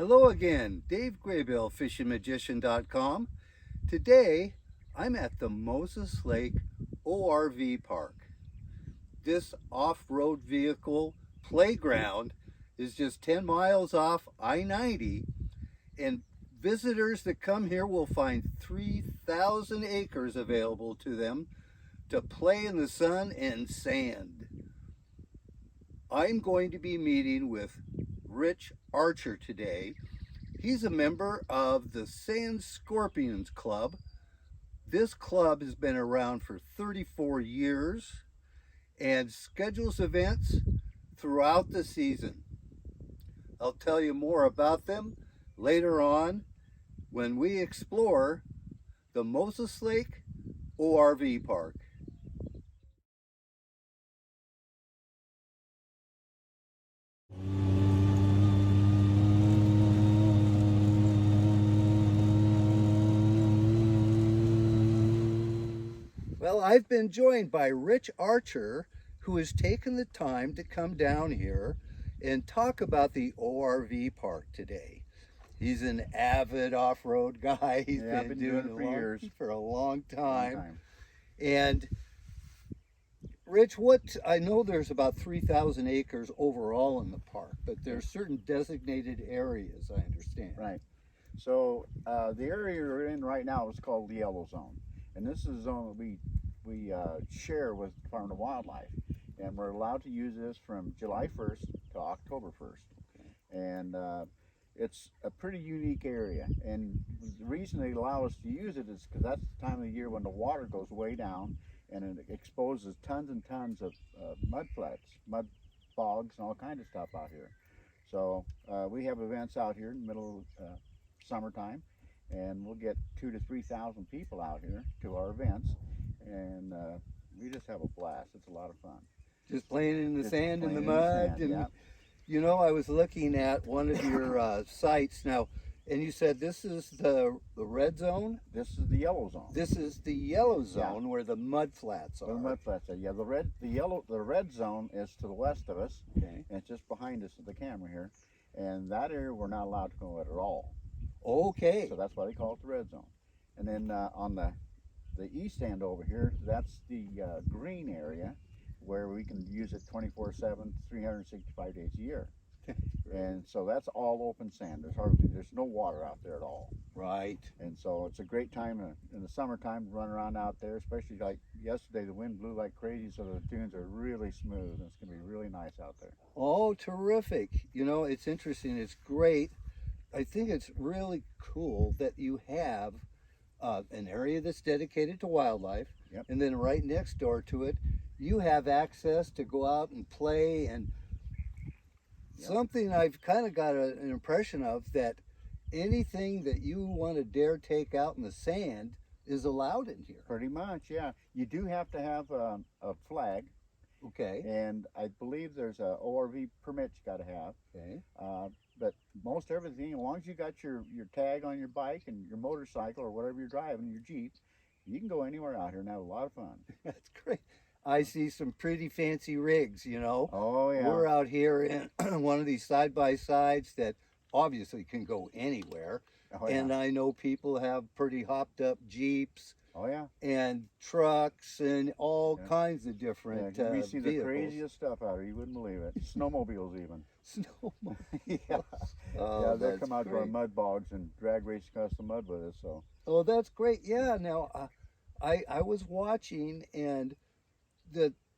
Hello again, Dave Graybill, FishingMagician.com. Today, I'm at the Moses Lake ORV Park. This off-road vehicle playground is just 10 miles off I-90, and visitors that come here will find 3,000 acres available to them to play in the sun and sand. I'm going to be meeting with Rich Archer today. He's a member of the Sand Scorpions Club. This club has been around for 34 years and schedules events throughout the season. I'll tell you more about them later on when we explore the Moses Lake ORV Park. Well, I've been joined by Rich Archer, who has taken the time to come down here and talk about the ORV Park today. He's an avid off-road guy. He's been doing it for years, for a long time. And Rich, I know there's about 3,000 acres overall in the park, but there's certain designated areas, I understand. Right. So the area you're in right now is called the Yellow Zone, and this is a zone that we share with the Department of Wildlife, and we're allowed to use this from July 1st to October 1st. Okay. And it's a pretty unique area, and the reason they allow us to use it is because that's the time of the year when the water goes way down and it exposes tons and tons of mud flats, mud bogs, and all kinds of stuff out here. So we have events out here in the middle of summertime, and we'll get 2,000 to 3,000 people out here to our events, and we just have a blast. It's a lot of fun. Just playing in the sand and the mud. Yeah. You know, I was looking at one of your sites now, and you said this is the red zone? This is the yellow zone. This is the yellow zone, where the mud flats are. The mud flats are. Yeah, the red zone is to the west of us. Okay. And it's just behind us at the camera here. And that area we're not allowed to go at all. Okay. So that's why they call it the red zone. And then on the east end over here, that's the green area, where we can use it 24/7, 365 days a year. And so that's all open sand. There's no water out there at all. Right. And so it's a great time in the summertime to run around out there, especially like yesterday. The wind blew like crazy, so the dunes are really smooth, and it's going to be really nice out there. Oh, terrific. You know, it's interesting. It's great. I think it's really cool that you have an area that's dedicated to wildlife. Yep. And then right next door to it, you have access to go out and play. And something I've kind of got an impression of, that anything that you want to dare take out in the sand is allowed in here. Pretty much, yeah. You do have to have a flag. Okay. And I believe there's a ORV permit you got to have. Okay. But most everything, as long as you got your tag on your bike and your motorcycle or whatever you're driving, your Jeep, you can go anywhere out here and have a lot of fun. That's great. I see some pretty fancy rigs, you know. Oh, yeah. We're out here in one of these side-by-sides that obviously can go anywhere. Oh, yeah. And I know people have pretty hopped up Jeeps. Oh, yeah. And trucks and all kinds of different we see the vehicles. craziest stuff out here. You wouldn't believe it. Snowmobiles even. Snowmobiles. Yeah. Oh, They'll come out great. to our mud bogs and drag race across the mud with us. So. Oh, that's great. Yeah. Now, I was watching, and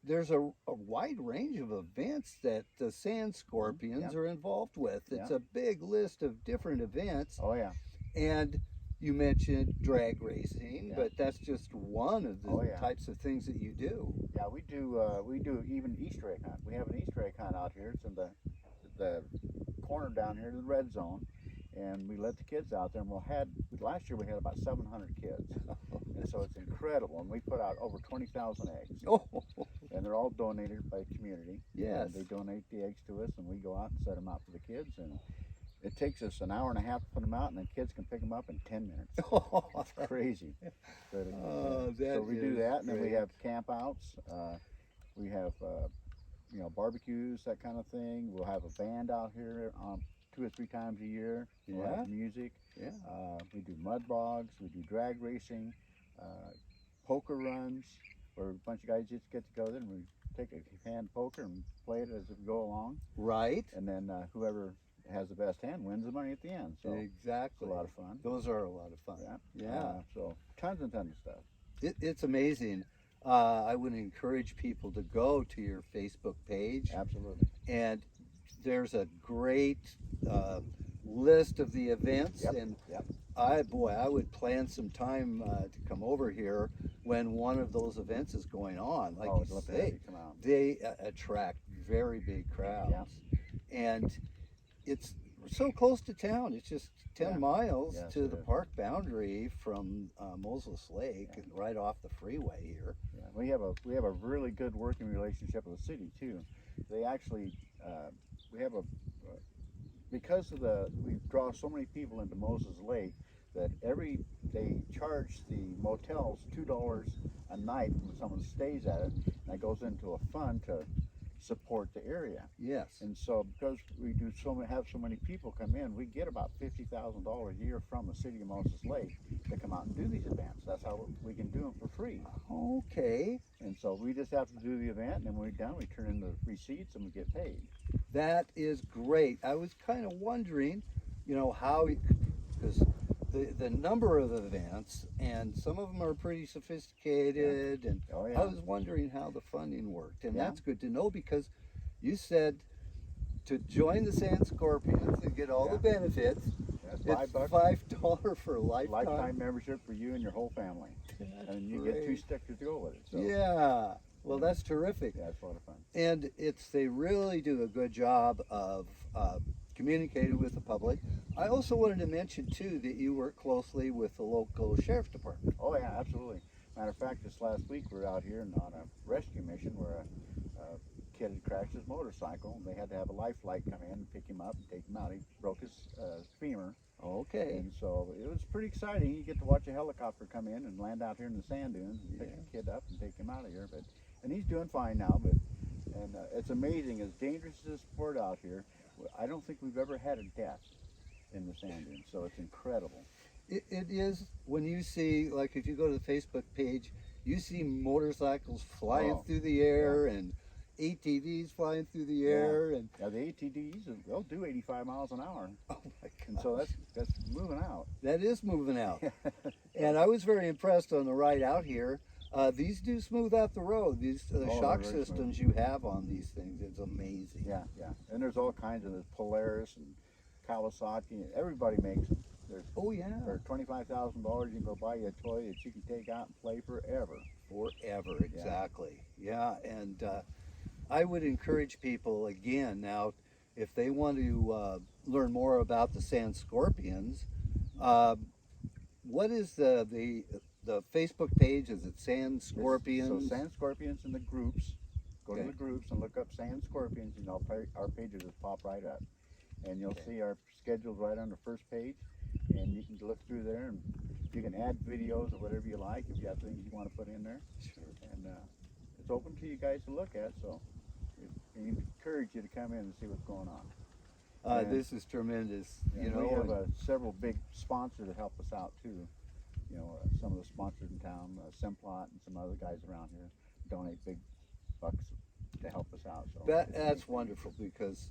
there's a wide range of events that the Sand Scorpions are involved with. It's a big list of different events. Oh, yeah. And you mentioned drag racing, but that's just one of the types of things that you do. Yeah, we do even Easter egg hunt. We have an Easter egg hunt out here. It's in the corner down here, the red zone, and we let the kids out there. And last year we had about 700 kids, and so it's incredible. And we put out over 20,000 eggs. Oh. And they're all donated by the community. Yes. And they donate the eggs to us, and we go out and set them out for the kids. And it takes us an hour and a half to put them out, and the kids can pick them up in 10 minutes. It's crazy. But, so we do that, and then we have camp outs. We have barbecues, that kind of thing. We'll have a band out here on 2 or 3 times a year. We'll Yeah. have music. Yeah. We do mud bogs. We do drag racing, poker runs, where a bunch of guys just get together and we take a hand poker and play it as we go along. Right. And then whoever has the best hand wins the money at the end. So Exactly. it's a lot of fun. Those are a lot of fun. Yeah. Yeah. So tons and tons of stuff. It's amazing. I would encourage people to go to your Facebook page, Absolutely. and there's a great list of the events. Yep. And Yep. I would plan some time to come over here when one of those events is going on. Like I'd you love to have say, you come out. they attract very big crowds, and it's so close to town. It's just 10 miles Yes, to it the is. park boundary from Moses Lake, and right off the freeway here. Yeah, we have a really good working relationship with the city too. They actually we have a because of we draw so many people into Moses Lake that they charge the motels $2 a night when someone stays at it, and that goes into a fund to support the area. Yes. And so because we do have so many people come in, we get about $50,000 a year from the city of Moses Lake to come out and do these events. That's how we can do them for free. Okay. And so we just have to do the event, and then when we're done, we turn in the receipts and we get paid. That is great. I was kind of wondering, how, because the number of events, and some of them are pretty sophisticated, and Oh, I yeah. was wondering how the funding worked, and Yeah. that's good to know, because you said to join the Sand Scorpions and get all the benefits, That's it's $5 $5 for a lifetime membership for you and your whole family. That's And you get 2 great. stickers to go with it. So Yeah. Well, that's terrific. yeah, it's a lot of fun. And they really do a good job of communicating with the public. I also wanted to mention too that you work closely with the local sheriff's department. Oh yeah, absolutely. Matter of fact, this last week we were out here on a rescue mission where a kid had crashed his motorcycle, and they had to have a life flight come in and pick him up and take him out. He broke his femur. Okay. And so it was pretty exciting. You get to watch a helicopter come in and land out here in the sand dunes and pick the kid up and take him out of here. And he's doing fine now. And it's amazing, as dangerous as this sport out here, I don't think we've ever had a death in the sand dunes. So it's incredible. It is, when you see, like if you go to the Facebook page, you see motorcycles flying through the air and ATVs flying through the air, and the ATVs, they'll do 85 miles an hour. oh my And God, so that's moving out. that is moving out. And I was very impressed on the ride out here. These do smooth out the road. These they're shock very systems you have on these things, it's amazing. Yeah. And there's all kinds of Polaris and Kawasaki. Everybody makes them. Oh yeah. For $25,000, you can go buy you a toy that you can take out and play forever. Forever, exactly. Yeah, and I would encourage people again now, if they want to learn more about the Sand Scorpions, what is the Facebook page? Is it Sand Scorpions? So Sand Scorpions in the groups. Go to Okay. the groups and look up Sand Scorpions, and our page will just pop right up. And you'll see our schedules right on the first page, and you can look through there, and you can add videos or whatever you like if you have things you want to put in there. Sure. And it's open to you guys to look at, so we encourage you to come in and see what's going on. This is tremendous. We have several big sponsors that help us out too. Some of the sponsors in town, Simplot and some other guys around here, donate big bucks to help us out. So That's wonderful, because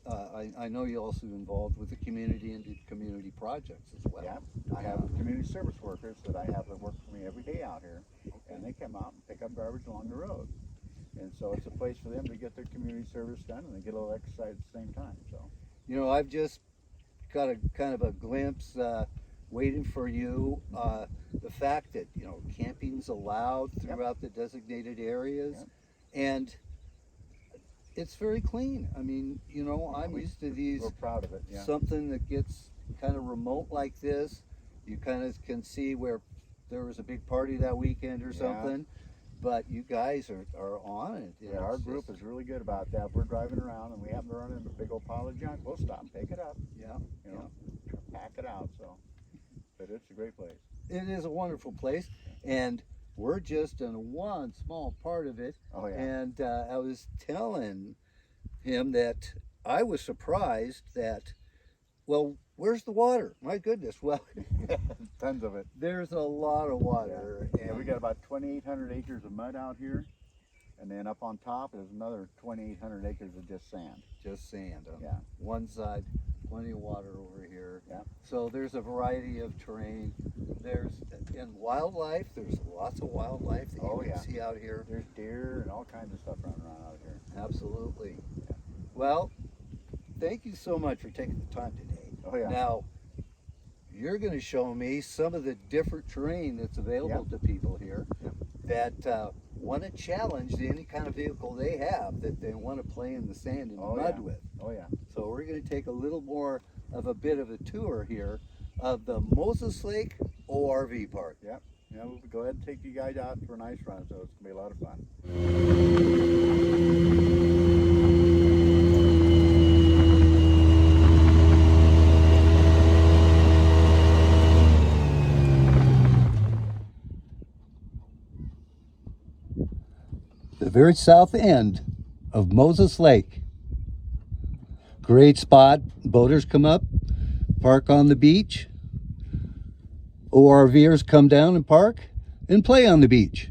I know you're also involved with the community and do community projects as well. yeah, I have community service workers that I have that work for me every day out here, and they come out and pick up garbage along the road. And so it's a place for them to get their community service done, and they get a little exercise at the same time. So I've just got a kind of a glimpse waiting for you. The fact that camping's allowed throughout the designated areas, and it's very clean. I mean, I'm used to these. we're proud of it. Yeah. Something that gets kind of remote like this, you kind of can see where there was a big party that weekend or something. But you guys are on it. Yeah, our group is really good about that. If we're driving around and we happen to run into a big old pile of junk, we'll stop and pick it up. Pack it out. So, but it's a great place. It is a wonderful place, and we're just in one small part of it. Oh yeah. And I was telling him that I was surprised that Well, where's the water? My goodness. Well, Tons of it. there's a lot of water. Yeah, we got about 2,800 acres of mud out here, and then up on top is another 2,800 acres of just sand. Just sand on Yeah. one side, plenty of water over here. Yeah. So there's a variety of terrain. There's in wildlife. There's lots of wildlife that you can see out here. There's deer and all kinds of stuff running around out here. Absolutely. Well, thank you so much for taking the time today. Oh yeah. Now, you're going to show me some of the different terrain that's available to people here that want to challenge any kind of vehicle they have that they want to play in the sand and mud with. Oh yeah. So we're going to take a little more of a bit of a tour here of the Moses Lake ORV Park. Yep. Yeah, we'll go ahead and take you guys out for a nice run, so it's going to be a lot of fun. The very south end of Moses Lake. Great spot. Boaters come up, park on the beach. ORVers come down and park and play on the beach.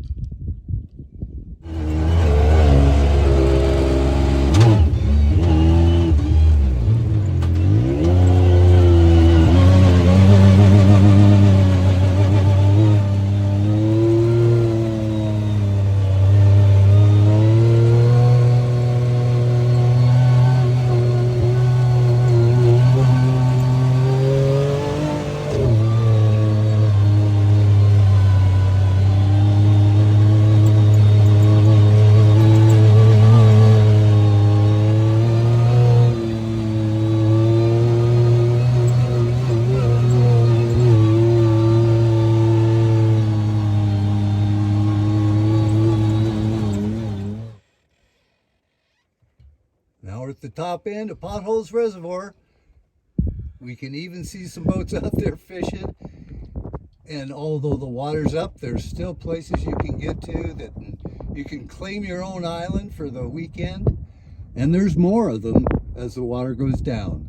Now we're at the top end of Potholes Reservoir. We can even see some boats out there fishing. And although the water's up, there's still places you can get to that you can claim your own island for the weekend. And there's more of them as the water goes down.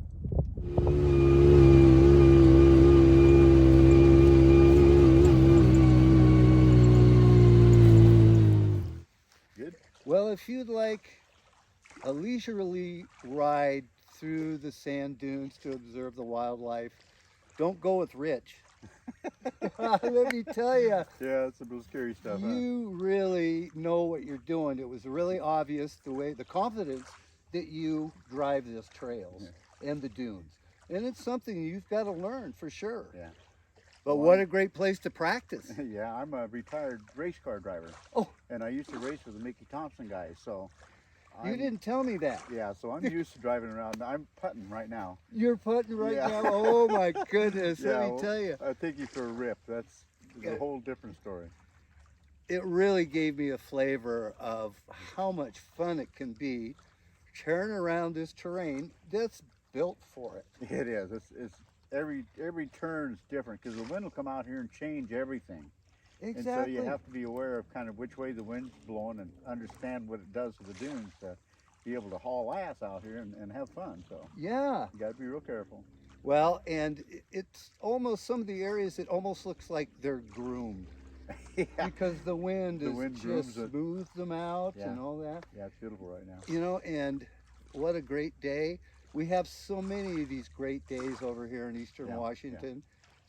Good. Well, if you'd like a leisurely ride through the sand dunes to observe the wildlife, don't go with Rich. Let me tell you, Yeah, it's a little scary stuff. you really know what you're doing. It was really obvious the confidence that you drive this trails and the dunes. And it's something you've got to learn for sure. Yeah. But what a great place to practice. Yeah, I'm a retired race car driver. Oh. And I used to race with the Mickey Thompson guys, so. You didn't tell me that. Yeah, so I'm used to driving around. I'm putting right now. You're putting right Yeah. now. Oh my goodness, let me tell you. I'll take you for a rip. That's a whole different story. It really gave me a flavor of how much fun it can be tearing around this terrain that's built for it. It is. It's every turn is different because the wind will come out here and change everything. Exactly. And so you have to be aware of kind of which way the wind's blowing and understand what it does to the dunes to be able to haul ass out here and have fun. So Yeah. you got to be real careful. Well, and it's almost some of the areas, it almost looks like they're groomed Yeah. because the wind wind grooms just it. smoothed them out Yeah. and all that. Yeah, it's beautiful right now. You know, and what a great day. We have so many of these great days over here in Eastern Yeah, Washington.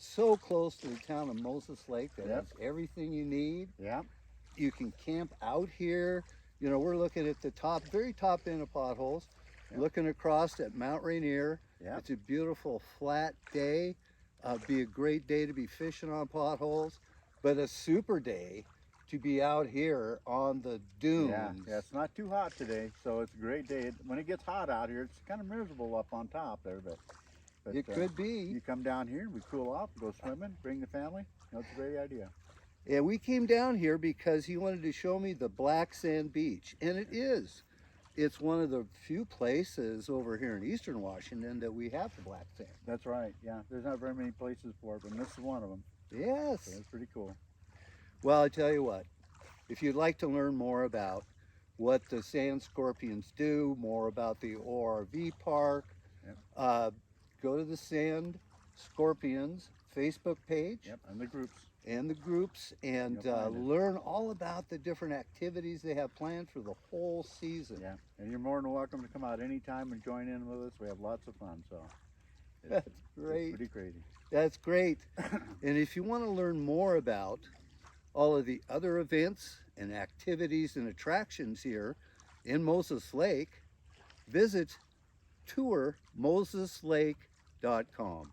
So close to the town of Moses Lake that Yep. has everything you need. Yeah. You can camp out here. You know, we're looking at the very top end of Potholes, looking across at Mount Rainier. Yeah. It's a beautiful flat day. Be a great day to be fishing on Potholes, but a super day to be out here on the dunes. Yeah, it's not too hot today, so it's a great day. When it gets hot out here, it's kind of miserable up on top there, but It could be. You come down here, we cool off, go swimming, bring the family. That's a great idea. Yeah, we came down here because he wanted to show me the Black Sand Beach, and it is. It's one of the few places over here in Eastern Washington that we have the black sand. That's right. Yeah, there's not very many places for it, but this is one of them. Yes. So it's pretty cool. Well, I tell you what, if you'd like to learn more about what the sand scorpions do, more about the ORV park, go to the Sand Scorpions Facebook page. Yep, and the groups. And the groups, and You'll find it. learn all about the different activities they have planned for the whole season. Yeah, and you're more than welcome to come out anytime and join in with us. We have lots of fun, so That's great. It's pretty crazy. That's great. And if you want to learn more about all of the other events and activities and attractions here in Moses Lake, visit tourmoseslake.com.